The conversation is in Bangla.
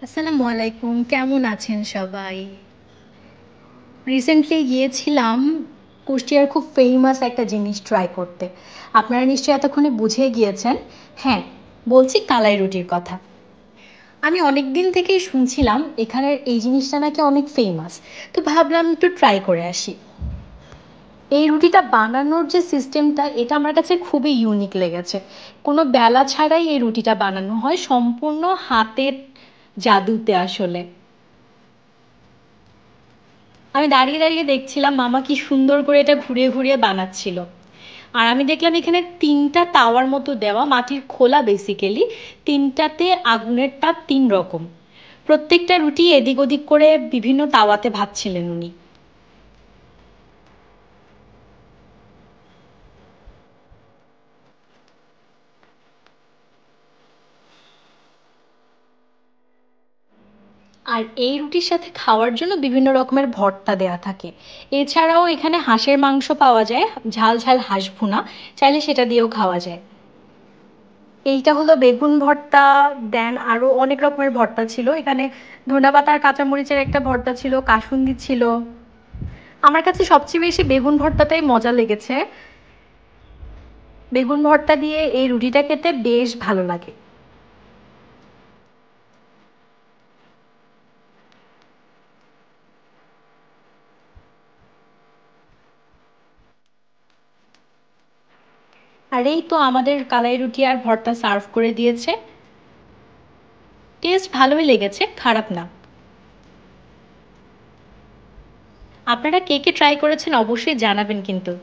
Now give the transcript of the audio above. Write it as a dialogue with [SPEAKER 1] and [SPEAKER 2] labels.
[SPEAKER 1] আসসালামু আলাইকুম। কেমন আছেন সবাই? রিসেন্টলি গিয়েছিলাম কুষ্টিয়ার খুব ফেমাস একটা জিনিস ট্রাই করতে। আপনারা নিশ্চয়ই এতক্ষণে বুঝে গিয়েছেন। হ্যাঁ, বলছি কালাই রুটির কথা। আমি অনেক দিন থেকেই শুনছিলাম এখানের এই জিনিসটা নাকি অনেক ফেমাস। তো ভাবলাম একটু ট্রাই করে আসি। এই রুটিটা বানানোর যে সিস্টেমটা এটা আমার কাছে খুবই ইউনিক লেগেছে। কোনো বেলা ছাড়াই এই রুটিটা বানানো হয় সম্পূর্ণ হাতের জাদুতে আসলে। আমি দাঁড়িয়ে দাঁড়িয়ে দেখছিলাম মামা কি সুন্দর করে এটা ঘুরিয়ে ঘুরিয়ে বানাচ্ছিল। আর আমি দেখলাম এখানে তিনটা তাওয়ার মতো দেওয়া, মাটির খোলা বেসিক্যালি। তিনটাতে আগুনের তাপ তিন রকম। প্রত্যেকটা রুটি এদিক ওদিক করে বিভিন্ন তাওয়াতে ভাজছিলেন উনি। আর এই রুটির সাথে খাওয়ার জন্য বিভিন্ন রকমের ভর্তা দেয়া থাকে। এছাড়াও এখানে হাঁসের মাংস পাওয়া যায়, ঝাল ঝাল হাঁস ভুনা। চাইলে সেটা দিয়েও খাওয়া যায়। এইটা হলো বেগুন ভর্তা। দেন আরও অনেক রকমের ভর্তা ছিল এখানে। ধনেপাতা আর কাঁচামরিচের একটা ভর্তা ছিল, কাসুন্দি ছিল। আমার কাছে সবচেয়ে বেশি বেগুন ভর্তাটাই মজা লেগেছে। বেগুন ভর্তা দিয়ে এই রুটিটা খেতে বেশ ভালো লাগে। আর এই তো আমাদের কালাই রুটি আর ভর্তা সার্ভ করে দিয়েছে। টেস্ট ভালোই লেগেছে, খারাপ না। আপনারা কে কে ট্রাই করেছেন অবশ্যই জানাবেন কিন্তু।